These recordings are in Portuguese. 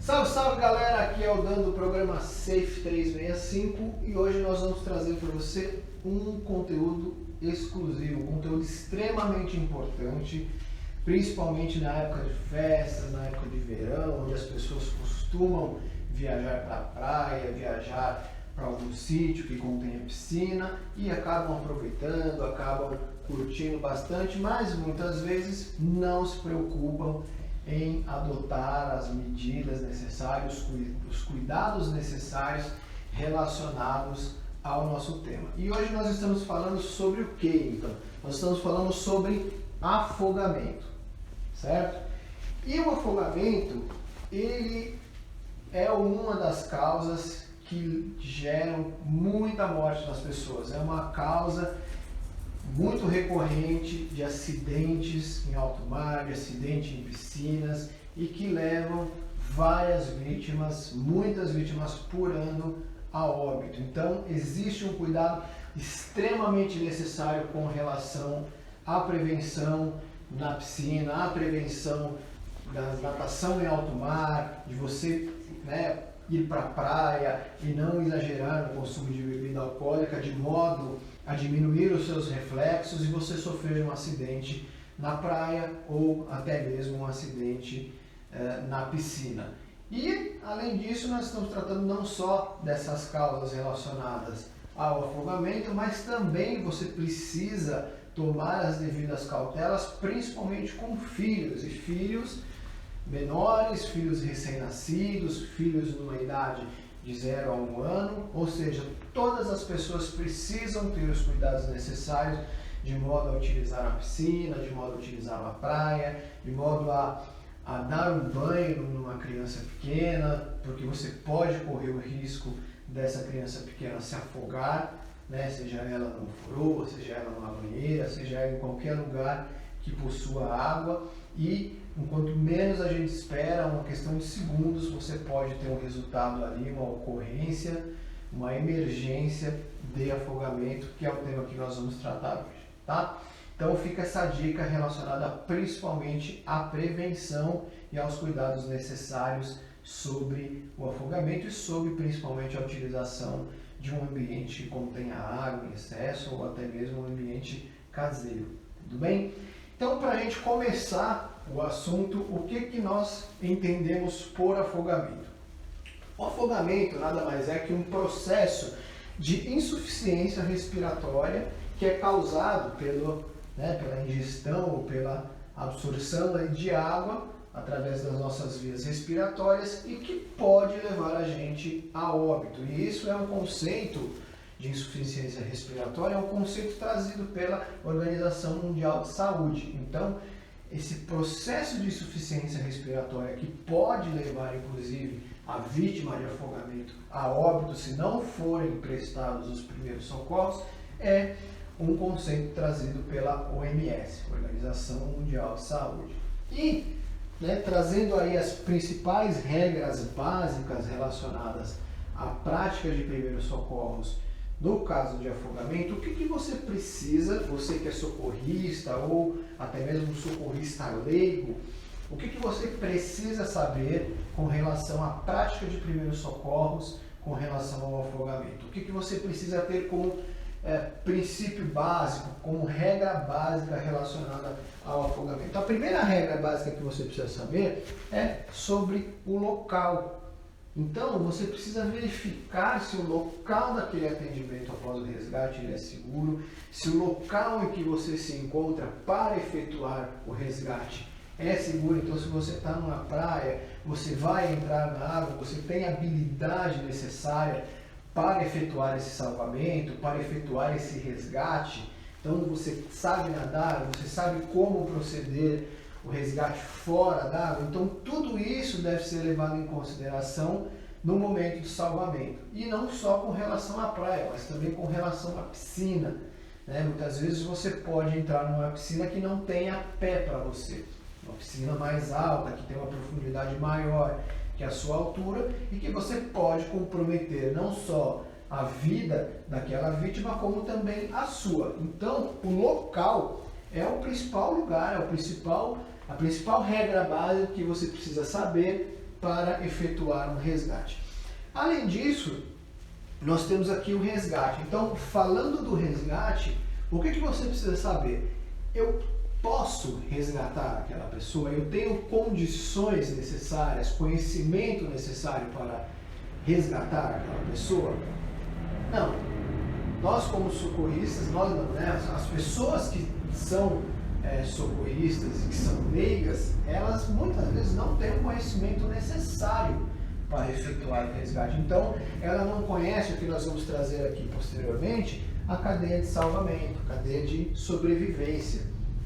Salve, salve galera, aqui é o Dan do programa Safe 365 e hoje nós vamos trazer para você um conteúdo exclusivo, um conteúdo extremamente importante, principalmente na época de festas, na época de verão, onde as pessoas costumam viajar para a praia, viajar para algum sítio que contém piscina e acabam aproveitando, acabam curtindo bastante, mas muitas vezes não se preocupam em adotar as medidas necessárias, os cuidados necessários relacionados ao nosso tema. E hoje nós estamos falando sobre o que então? Nós estamos falando sobre afogamento, certo? E o afogamento, ele é uma das causas que geram muita morte nas pessoas. É uma causa muito recorrente de acidentes em alto mar, de acidente em piscinas e que levam várias vítimas, muitas vítimas por ano a óbito. Então existe um cuidado extremamente necessário com relação à prevenção na piscina, à prevenção da natação em alto mar, de você ir para a praia e não exagerar no consumo de bebida alcoólica de modo a diminuir os seus reflexos e você sofrer um acidente na praia ou até mesmo um acidente na piscina. E, além disso, nós estamos tratando não só dessas causas relacionadas ao afogamento, mas também você precisa tomar as devidas cautelas, principalmente com filhos e filhos menores, filhos recém-nascidos, filhos numa idade de 0 a 1 ano, ou seja, todas as pessoas precisam ter os cuidados necessários de modo a utilizar a piscina, de modo a utilizar a praia, de modo a dar um banho numa criança pequena, porque você pode correr o risco dessa criança pequena se afogar, seja ela numa furua, seja ela numa banheira, seja ela em qualquer lugar que possua água e enquanto menos a gente espera, uma questão de segundos, você pode ter um resultado ali, uma ocorrência, uma emergência de afogamento, que é o tema que nós vamos tratar hoje, tá? Então fica essa dica relacionada principalmente à prevenção e aos cuidados necessários sobre o afogamento e sobre principalmente a utilização de um ambiente que contenha água em excesso ou até mesmo um ambiente caseiro, tudo bem? Então, para a gente começar o assunto, o que nós entendemos por afogamento? O afogamento nada mais é que um processo de insuficiência respiratória que é causado pela ingestão ou pela absorção de água através das nossas vias respiratórias e que pode levar a gente a óbito. E isso é um conceito de insuficiência respiratória, é um conceito trazido pela Organização Mundial de Saúde. Então, esse processo de insuficiência respiratória que pode levar, inclusive, a vítima de afogamento a óbito se não forem prestados os primeiros socorros, é um conceito trazido pela OMS, Organização Mundial de Saúde. E, trazendo aí as principais regras básicas relacionadas à prática de primeiros socorros no caso de afogamento, o que você precisa, você que é socorrista ou até mesmo socorrista leigo, o que você precisa saber com relação à prática de primeiros socorros com relação ao afogamento? O que você precisa ter como princípio básico, como regra básica relacionada ao afogamento? A primeira regra básica que você precisa saber é sobre o local. Então, você precisa verificar se o local daquele atendimento após o resgate ele é seguro, se o local em que você se encontra para efetuar o resgate é seguro. Então, se você está numa praia, você vai entrar na água, você tem a habilidade necessária para efetuar esse salvamento, para efetuar esse resgate. Então, você sabe nadar, você sabe como proceder o resgate fora d'água. Então, tudo isso deve ser levado em consideração no momento do salvamento. E não só com relação à praia, mas também com relação à piscina. Muitas vezes você pode entrar numa piscina que não tenha pé para você. Uma piscina mais alta, que tem uma profundidade maior que a sua altura e que você pode comprometer não só a vida daquela vítima, como também a sua. Então, o local é o principal lugar, a principal regra básica que você precisa saber para efetuar um resgate. Além disso, nós temos aqui o resgate. Então, falando do resgate, o que você precisa saber? Eu posso resgatar aquela pessoa? Eu tenho condições necessárias, conhecimento necessário para resgatar aquela pessoa? Não. Nós, como socorristas, nós não, né? As pessoas que são socorristas e que são leigas, elas muitas vezes não têm o conhecimento necessário para efetuar o resgate. Então, ela não conhece o que nós vamos trazer aqui posteriormente, a cadeia de salvamento, a cadeia de sobrevivência.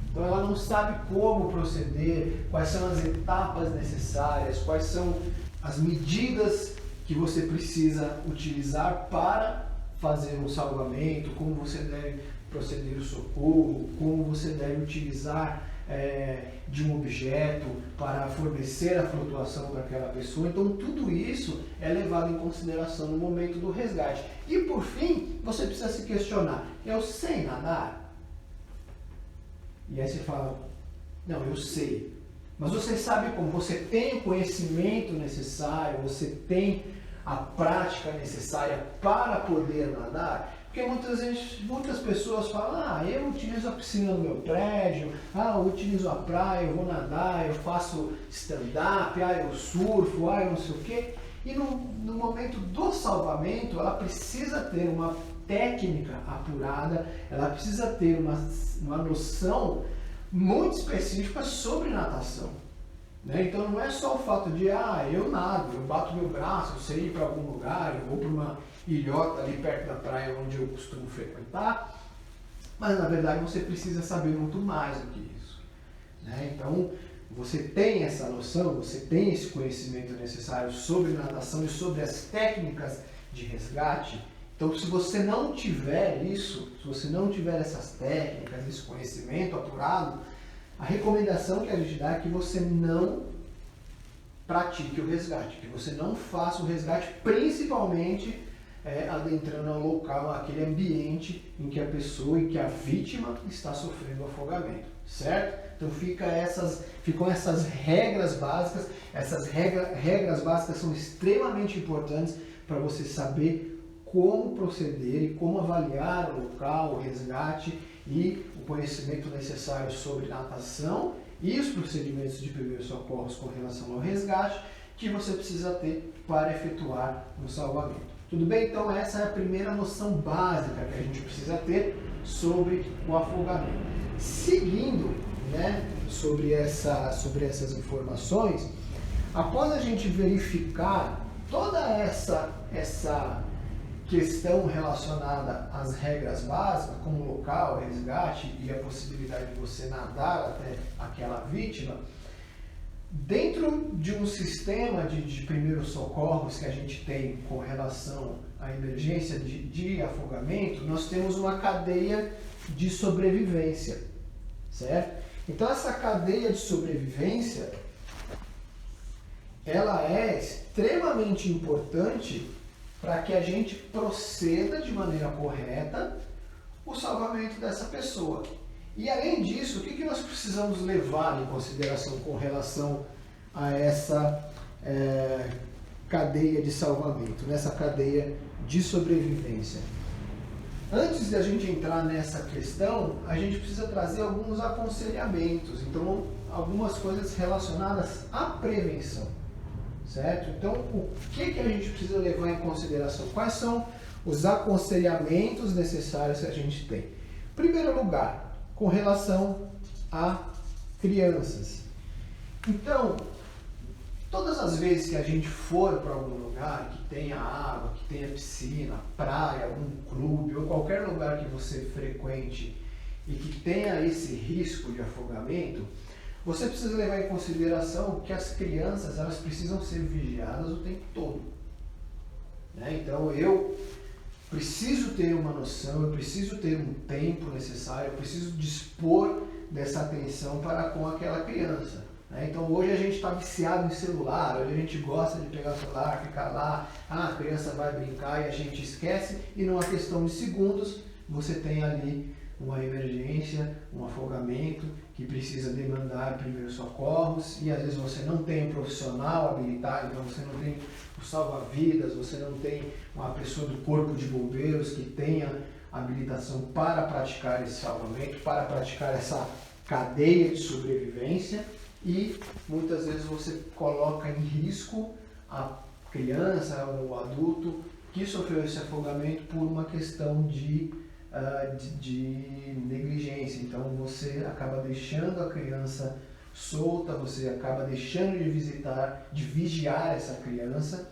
Então, ela não sabe como proceder, quais são as etapas necessárias, quais são as medidas que você precisa utilizar para fazer um salvamento, como você deve proceder o socorro, como você deve utilizar de um objeto para fornecer a flutuação para aquela pessoa. Então, tudo isso é levado em consideração no momento do resgate. E, por fim, você precisa se questionar: eu sei nadar? E aí você fala: não, eu sei. Mas você sabe como? Você tem o conhecimento necessário, você tem a prática necessária para poder nadar? Porque muitas pessoas falam: eu utilizo a piscina no meu prédio, eu utilizo a praia, eu vou nadar, eu faço stand-up, eu surfo, eu não sei o quê. E no momento do salvamento, ela precisa ter uma técnica apurada, ela precisa ter uma noção muito específica sobre natação. Né? Então não é só o fato de, eu nado, eu bato meu braço, eu sei ir para algum lugar, eu vou para uma ilhota ali perto da praia onde eu costumo frequentar, mas na verdade você precisa saber muito mais do que isso. Né? Então você tem essa noção, você tem esse conhecimento necessário sobre natação e sobre as técnicas de resgate. Então, se você não tiver isso, se você não tiver essas técnicas, esse conhecimento apurado, a recomendação que a gente dá é que você não pratique o resgate, que você não faça o resgate, principalmente adentrando ao local, aquele ambiente em que a pessoa, em que a vítima está sofrendo afogamento, certo? Então ficam essas regras básicas. Essas regras básicas são extremamente importantes para você saber como proceder e como avaliar o local, o resgate e o conhecimento necessário sobre natação e os procedimentos de primeiros socorros com relação ao resgate que você precisa ter para efetuar um salvamento. Tudo bem? Então essa é a primeira noção básica que a gente precisa ter sobre o afogamento. Seguindo, né, sobre essas informações, após a gente verificar toda essa questão relacionada às regras básicas, como o local, o resgate e a possibilidade de você nadar até aquela vítima, dentro de um sistema de primeiros socorros que a gente tem com relação à emergência de afogamento, nós temos uma cadeia de sobrevivência, certo? Então essa cadeia de sobrevivência, ela é extremamente importante para que a gente proceda de maneira correta o salvamento dessa pessoa. E além disso, o que nós precisamos levar em consideração com relação a essa cadeia de salvamento, nessa cadeia de sobrevivência? Antes de a gente entrar nessa questão, a gente precisa trazer alguns aconselhamentos, então algumas coisas relacionadas à prevenção. Certo? Então, o que a gente precisa levar em consideração? Quais são os aconselhamentos necessários que a gente tem? Em primeiro lugar, com relação a crianças. Então, todas as vezes que a gente for para algum lugar que tenha água, que tenha piscina, praia, algum clube ou qualquer lugar que você frequente e que tenha esse risco de afogamento, você precisa levar em consideração que as crianças, elas precisam ser vigiadas o tempo todo. Né? Então eu preciso ter uma noção, eu preciso ter um tempo necessário, eu preciso dispor dessa atenção para com aquela criança. Né? Então hoje a gente está viciado em celular, hoje a gente gosta de pegar o celular, ficar lá, a criança vai brincar e a gente esquece, e numa questão de segundos você tem ali uma emergência, um afogamento que precisa demandar primeiros socorros e às vezes você não tem um profissional habilitado, então você não tem o salva-vidas, você não tem uma pessoa do corpo de bombeiros que tenha habilitação para praticar esse salvamento, para praticar essa cadeia de sobrevivência e muitas vezes você coloca em risco a criança ou o adulto que sofreu esse afogamento por uma questão de negligência. Então você acaba deixando a criança solta, você acaba deixando de vigiar essa criança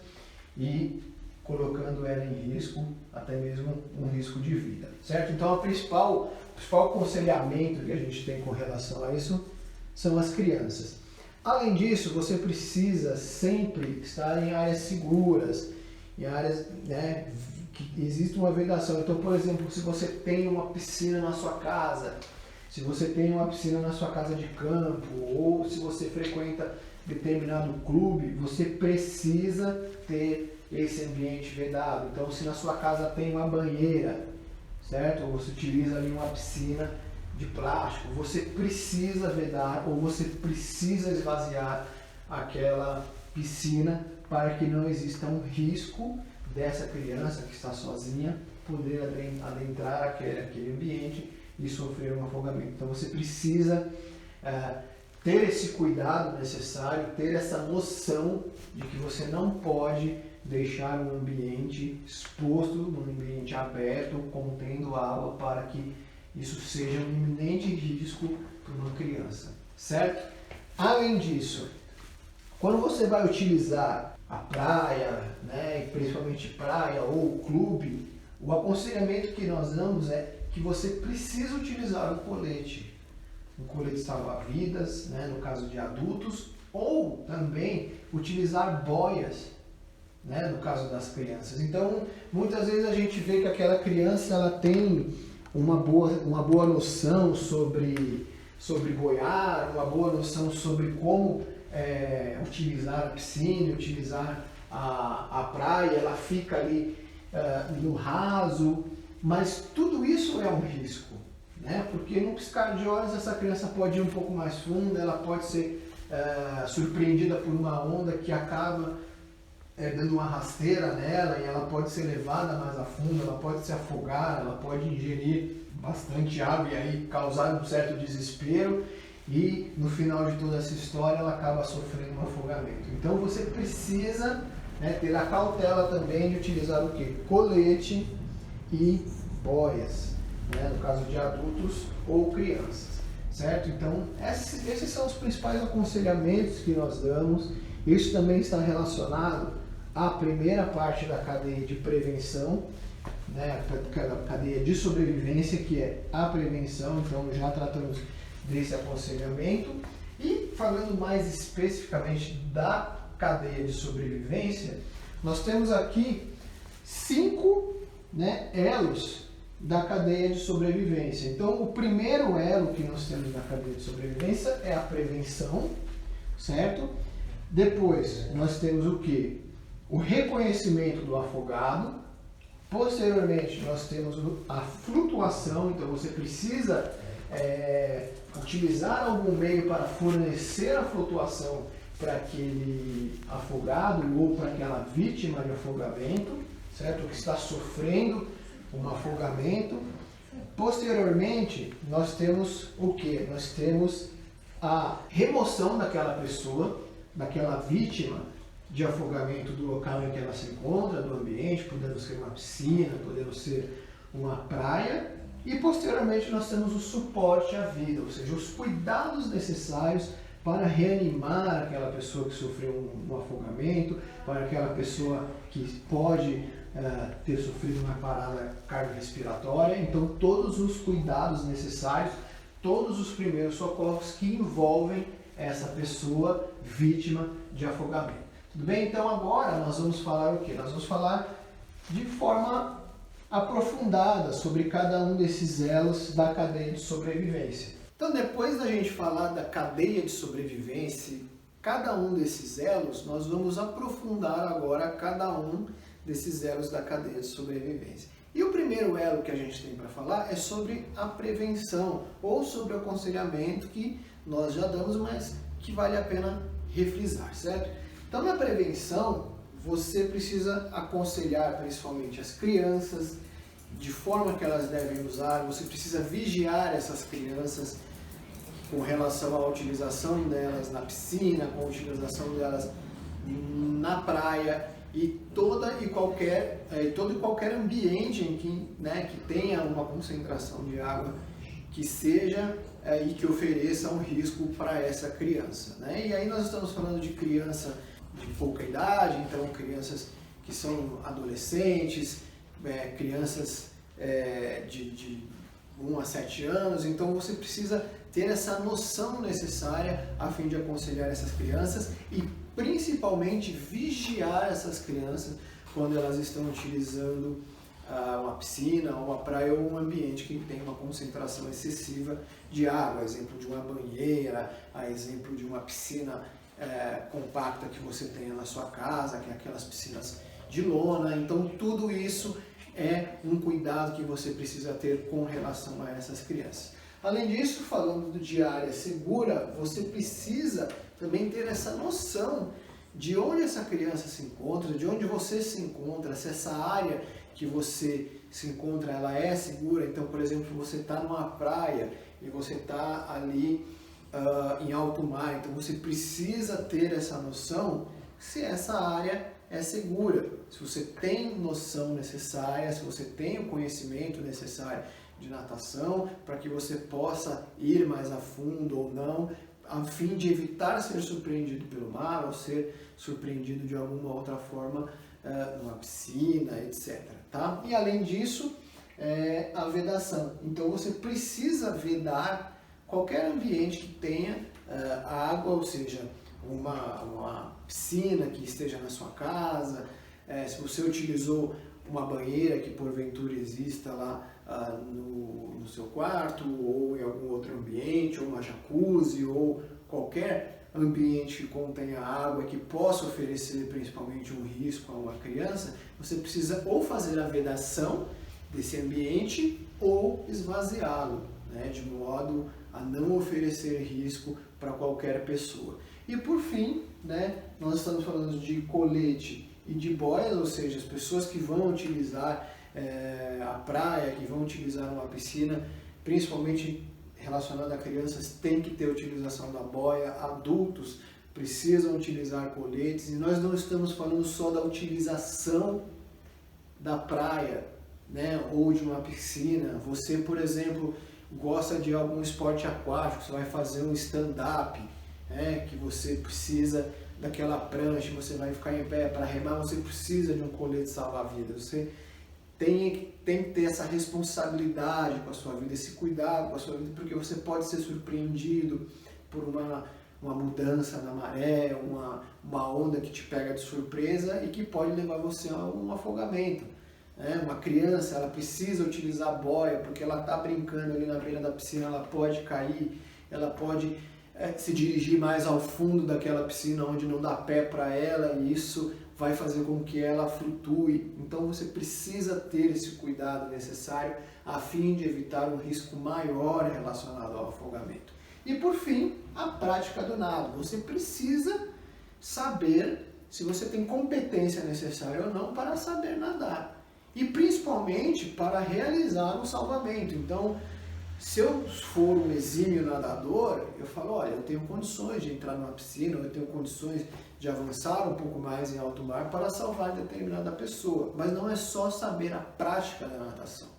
e colocando ela em risco, até mesmo um risco de vida, certo? Então o principal aconselhamento que a gente tem com relação a isso são as crianças. Além disso, você precisa sempre estar em áreas seguras, em áreas, né, que existe uma vedação. Então, por exemplo, se você tem uma piscina na sua casa, se você tem uma piscina na sua casa de campo, ou se você frequenta determinado clube, você precisa ter esse ambiente vedado. Então, se na sua casa tem uma banheira, certo? Ou você utiliza ali uma piscina de plástico, você precisa vedar ou você precisa esvaziar aquela piscina para que não exista um risco dessa criança que está sozinha poder adentrar aquele ambiente e sofrer um afogamento. Então você precisa ter esse cuidado necessário, ter essa noção de que você não pode deixar um ambiente exposto, um ambiente aberto, contendo água, para que isso seja um iminente risco para uma criança, certo? Além disso, quando você vai utilizar a praia, né, principalmente praia ou clube, o aconselhamento que nós damos é que você precisa utilizar um colete salva-vidas, né, no caso de adultos, ou também utilizar boias, né, no caso das crianças. Então, muitas vezes a gente vê que aquela criança ela tem uma boa noção sobre boiar, uma boa noção sobre como utilizar a piscina, utilizar a praia, ela fica ali no raso, mas tudo isso é um risco, né? Porque num piscar de olhos essa criança pode ir um pouco mais funda, ela pode ser surpreendida por uma onda que acaba dando uma rasteira nela e ela pode ser levada mais a fundo, ela pode se afogar, ela pode ingerir bastante água e aí causar um certo desespero e no final de toda essa história ela acaba sofrendo um afogamento. Então você precisa, né, ter a cautela também de utilizar o quê? Colete e boias, né, no caso de adultos ou crianças, certo? Então esses são os principais aconselhamentos que nós damos. Isso também está relacionado à primeira parte da cadeia de prevenção, né, a cadeia de sobrevivência, que é a prevenção. Então já tratamos desse aconselhamento e falando mais especificamente da cadeia de sobrevivência, nós temos aqui 5, né, elos da cadeia de sobrevivência. Então o primeiro elo que nós temos na cadeia de sobrevivência é a prevenção, certo? Depois nós temos o que? O reconhecimento do afogado. Posteriormente nós temos a flutuação, então você precisa utilizar algum meio para fornecer a flutuação para aquele afogado ou para aquela vítima de afogamento, certo? Que está sofrendo um afogamento. Posteriormente nós temos o que? Nós temos a remoção daquela pessoa, daquela vítima de afogamento do local em que ela se encontra, do ambiente, podendo ser uma piscina, podendo ser uma praia, e posteriormente nós temos o suporte à vida, ou seja, os cuidados necessários para reanimar aquela pessoa que sofreu um afogamento, para aquela pessoa que pode ter sofrido uma parada cardiorrespiratória. Então todos os cuidados necessários, todos os primeiros socorros que envolvem essa pessoa vítima de afogamento. Tudo bem? Então agora nós vamos falar o quê? Nós vamos falar de forma aprofundada sobre cada um desses elos da cadeia de sobrevivência. Então depois da gente falar da cadeia de sobrevivência, cada um desses elos, nós vamos aprofundar agora cada um desses elos da cadeia de sobrevivência. E o primeiro elo que a gente tem para falar é sobre a prevenção ou sobre o aconselhamento que nós já damos, mas que vale a pena refrisar, certo? Então, na prevenção, você precisa aconselhar principalmente as crianças, de forma que elas devem usar, você precisa vigiar essas crianças com relação à utilização delas na piscina, com a utilização delas na praia e todo e qualquer ambiente em que, que tenha uma concentração de água que seja e que ofereça um risco para essa criança, né? E aí nós estamos falando de criança de pouca idade, então crianças que são adolescentes, crianças de 1 a 7 anos, então você precisa ter essa noção necessária a fim de aconselhar essas crianças e principalmente vigiar essas crianças quando elas estão utilizando uma piscina, uma praia ou um ambiente que tem uma concentração excessiva de água, a exemplo de uma banheira, a exemplo de uma piscina compacta que você tenha na sua casa, que é aquelas piscinas de lona. Então tudo isso é um cuidado que você precisa ter com relação a essas crianças. Além disso, falando de área segura, você precisa também ter essa noção de onde essa criança se encontra, de onde você se encontra, se essa área que você se encontra ela é segura. Então, por exemplo, você está numa praia e você está ali em alto mar, então você precisa ter essa noção se essa área é segura, se você tem noção necessária, se você tem o conhecimento necessário de natação, para que você possa ir mais a fundo ou não, a fim de evitar ser surpreendido pelo mar ou ser surpreendido de alguma outra forma numa piscina, etc. Tá? E além disso, a vedação. Então você precisa vedar qualquer ambiente que tenha água, ou seja, uma piscina que esteja na sua casa, se você utilizou uma banheira que porventura exista lá no seu quarto, ou em algum outro ambiente, ou uma jacuzzi, ou qualquer ambiente que contenha água que possa oferecer principalmente um risco a uma criança, você precisa ou fazer a vedação desse ambiente ou esvaziá-lo, né, de modo a não oferecer risco para qualquer pessoa. E por fim, né, nós estamos falando de colete e de boias, ou seja, as pessoas que vão utilizar a praia, que vão utilizar uma piscina, principalmente relacionada a crianças, tem que ter a utilização da boia, adultos precisam utilizar coletes, e nós não estamos falando só da utilização da praia, né, ou de uma piscina. Você, por exemplo, gosta de algum esporte aquático, você vai fazer um stand-up, que você precisa daquela prancha, você vai ficar em pé para remar, você precisa de um colete salva-vidas. Você tem que ter essa responsabilidade com a sua vida, esse cuidado com a sua vida, porque você pode ser surpreendido por uma mudança na maré, uma onda que te pega de surpresa e que pode levar você a um afogamento. Uma criança, ela precisa utilizar a boia porque ela está brincando ali na beira da piscina, ela pode cair, ela pode se dirigir mais ao fundo daquela piscina onde não dá pé para ela, e isso vai fazer com que ela flutue. Então você precisa ter esse cuidado necessário a fim de evitar um risco maior relacionado ao afogamento. E por fim, a prática do nado. Você precisa saber se você tem competência necessária ou não para saber nadar. E principalmente para realizar um salvamento. Então, se eu for um exímio nadador, eu falo, olha, eu tenho condições de entrar numa piscina, eu tenho condições de avançar um pouco mais em alto mar para salvar determinada pessoa. Mas não é só saber a prática da natação.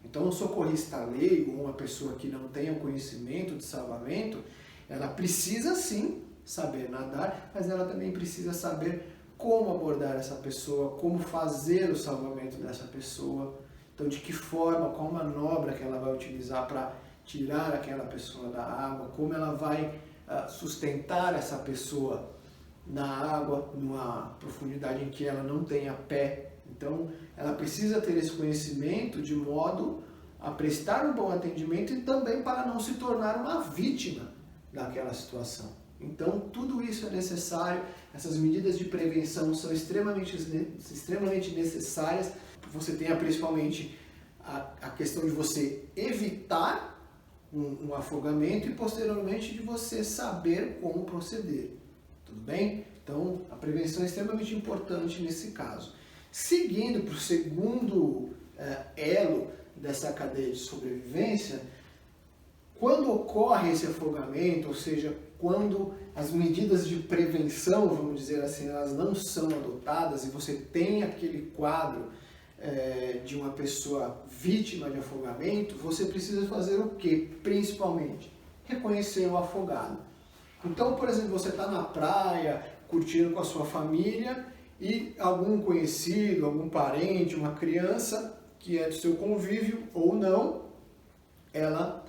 Então, um socorrista leigo, uma pessoa que não tenha o conhecimento de salvamento, ela precisa sim saber nadar, mas ela também precisa saber como abordar essa pessoa, como fazer o salvamento dessa pessoa. Então, de que forma, qual manobra que ela vai utilizar para tirar aquela pessoa da água, como ela vai sustentar essa pessoa na água, numa profundidade em que ela não tenha pé. Então, ela precisa ter esse conhecimento de modo a prestar um bom atendimento e também para não se tornar uma vítima daquela situação. Então, tudo isso é necessário, essas medidas de prevenção são extremamente necessárias. Você tenha principalmente a questão de você evitar um afogamento e posteriormente de você saber como proceder, tudo bem? Então a prevenção é extremamente importante nesse caso. Seguindo para o segundo elo dessa cadeia de sobrevivência, quando ocorre esse afogamento, ou seja, quando as medidas de prevenção, vamos dizer assim, elas não são adotadas e você tem aquele quadro de uma pessoa vítima de afogamento, você precisa fazer o quê? Principalmente, reconhecer o afogado. Então, por exemplo, você está na praia, curtindo com a sua família e algum conhecido, algum parente, uma criança que é do seu convívio ou não, ela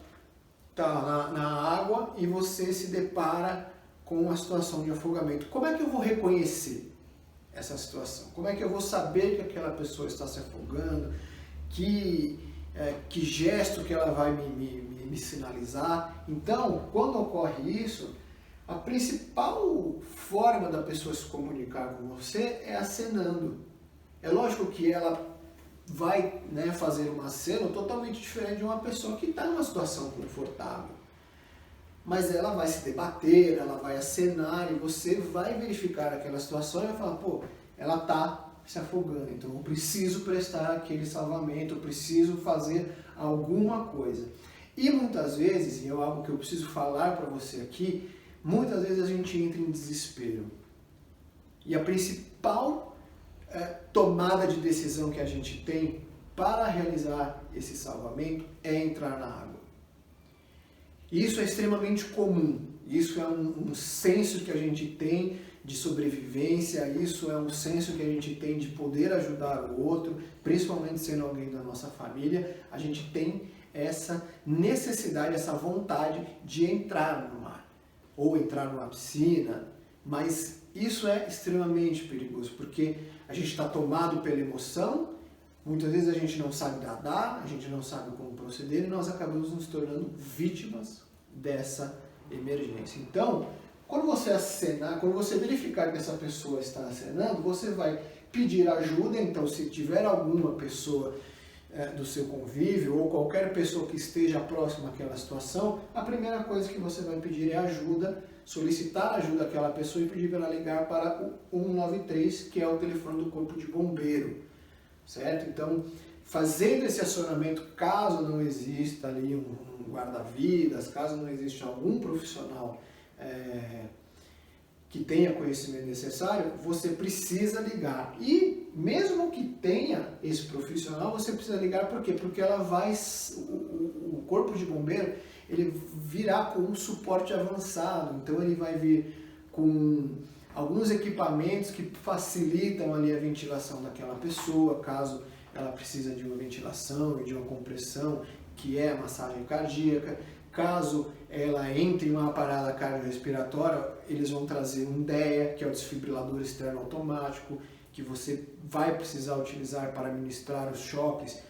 está na água e você se depara com a situação de afogamento. Como é que eu vou reconhecer essa situação? Como é que eu vou saber que aquela pessoa está se afogando? Que gesto que ela vai me sinalizar? Então, quando ocorre isso, a principal forma da pessoa se comunicar com você é acenando. É lógico que ela vai fazer um aceno totalmente diferente de uma pessoa que está numa situação confortável. Mas ela vai se debater, ela vai acenar e você vai verificar aquela situação e vai falar, pô, ela está se afogando, então eu preciso prestar aquele salvamento, eu preciso fazer alguma coisa. E muitas vezes, e é algo que eu preciso falar para você aqui, muitas vezes a gente entra em desespero. E a principal tomada de decisão que a gente tem para realizar esse salvamento é entrar na água. Isso é extremamente comum, isso é um senso que a gente tem de sobrevivência, isso é um senso que a gente tem de poder ajudar o outro, principalmente sendo alguém da nossa família, a gente tem essa necessidade, essa vontade de entrar no mar, ou entrar numa piscina, mas isso é extremamente perigoso, porque a gente está tomado pela emoção, muitas vezes a gente não sabe nadar, a gente não sabe como proceder e nós acabamos nos tornando vítimas dessa emergência. Então, quando você acenar, quando você verificar que essa pessoa está acenando, você vai pedir ajuda. Então, se tiver alguma pessoa do seu convívio ou qualquer pessoa que esteja próxima àquela situação, a primeira coisa que você vai pedir é ajuda, solicitar ajuda àquela pessoa e pedir para ela ligar para o 193, que é o telefone do Corpo de Bombeiro, certo? Então, fazendo esse acionamento, caso não exista ali um guarda-vidas, caso não exista algum profissional que tenha conhecimento necessário, você precisa ligar. E mesmo que tenha esse profissional, você precisa ligar por quê? Porque ela vai, o Corpo de Bombeiro, ele virá com um suporte avançado, então ele vai vir com alguns equipamentos que facilitam ali a ventilação daquela pessoa, caso ela precisa de uma ventilação e de uma compressão, que é a massagem cardíaca. Caso ela entre em uma parada cardiorrespiratória, eles vão trazer um DEA, que é o desfibrilador externo automático, que você vai precisar utilizar para ministrar os choques,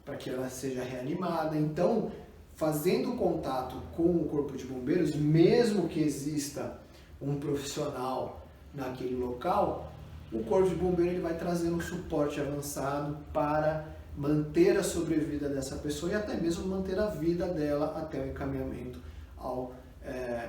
para que ela seja reanimada. Então, fazendo contato com o Corpo de Bombeiros, mesmo que exista um profissional naquele local, o Corpo de Bombeiro ele vai trazer um suporte avançado para manter a sobrevida dessa pessoa e até mesmo manter a vida dela até o encaminhamento ao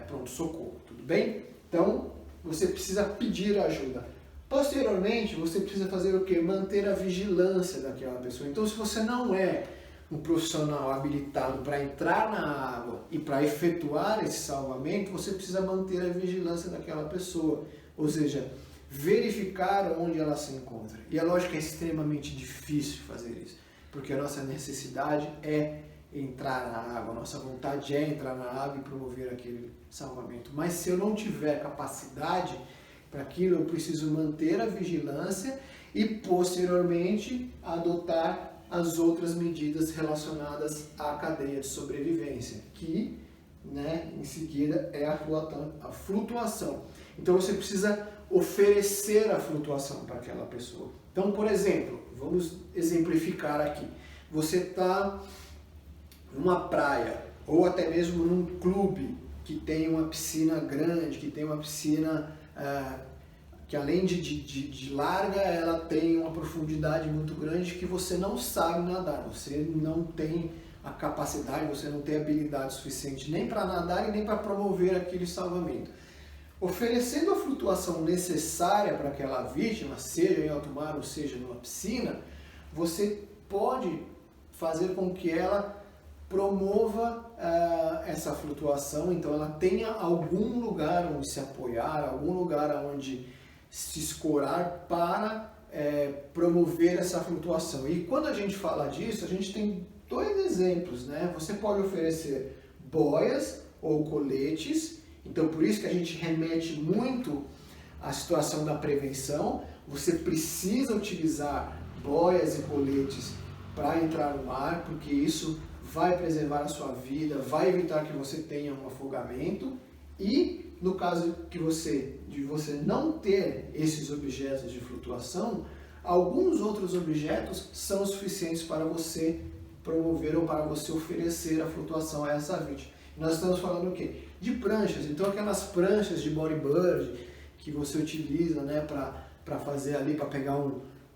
pronto-socorro, tudo bem? Então, você precisa pedir ajuda. Posteriormente, você precisa fazer o quê? Manter a vigilância daquela pessoa. Então, se você não é um profissional habilitado para entrar na água e para efetuar esse salvamento, você precisa manter a vigilância daquela pessoa, ou seja, verificar onde ela se encontra. E é lógico que é extremamente difícil fazer isso, porque a nossa necessidade é entrar na água, a nossa vontade é entrar na água e promover aquele salvamento. Mas se eu não tiver capacidade para aquilo, eu preciso manter a vigilância e posteriormente adotar as outras medidas relacionadas à cadeia de sobrevivência, que em seguida é a flutuação. Então você precisa oferecer a flutuação para aquela pessoa. Então, por exemplo, vamos exemplificar aqui. Você está numa praia ou até mesmo num clube que tem uma piscina grande, que tem uma piscina que além de larga, ela tem uma profundidade muito grande que você não sabe nadar, você não tem a capacidade, você não tem habilidade suficiente nem para nadar e nem para promover aquele salvamento. Oferecendo a flutuação necessária para aquela vítima, seja em alto mar ou seja numa piscina, você pode fazer com que ela promova essa flutuação, então ela tenha algum lugar onde se apoiar, algum lugar onde se escorar para promover essa flutuação. E quando a gente fala disso, a gente tem dois exemplos, né? Você pode oferecer boias ou coletes, então por isso que a gente remete muito à situação da prevenção. Você precisa utilizar boias e coletes para entrar no mar, porque isso vai preservar a sua vida, vai evitar que você tenha um afogamento. E no caso de você não ter esses objetos de flutuação, alguns outros objetos são suficientes para você promover ou para você oferecer a flutuação a essa vítima. Nós estamos falando o quê? De pranchas. Então aquelas pranchas de bodyboard que você utiliza, né, para fazer ali, para pegar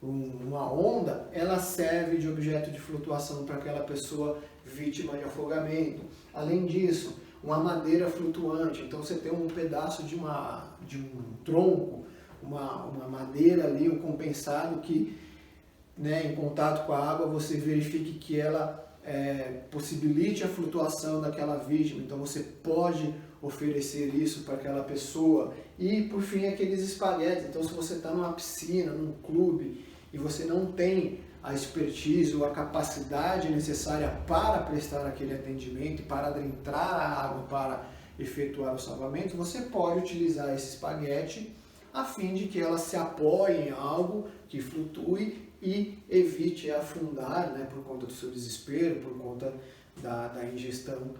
uma onda, ela serve de objeto de flutuação para aquela pessoa vítima de afogamento. Além disso, uma madeira flutuante, então você tem um pedaço de um tronco, uma madeira ali, um compensado que, né, em contato com a água, você verifique que ela possibilite a flutuação daquela vítima, então você pode oferecer isso para aquela pessoa. E por fim, aqueles espaguetes, então se você está numa piscina, num clube, e você não tem a expertise ou a capacidade necessária para prestar aquele atendimento, para adentrar a água, para efetuar o salvamento, você pode utilizar esse espaguete a fim de que ela se apoie em algo que flutue e evite afundar, né, por conta do seu desespero, por conta da ingestão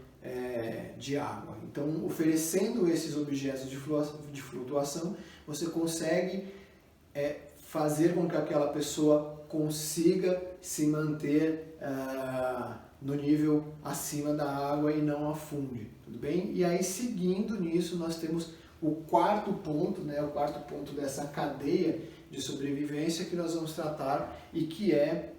de água. Então, oferecendo esses objetos de flutuação, você consegue fazer com que aquela pessoa consiga se manter no nível acima da água e não afunde, tudo bem? E aí, seguindo nisso, nós temos o quarto ponto, né, o quarto ponto dessa cadeia de sobrevivência que nós vamos tratar e que é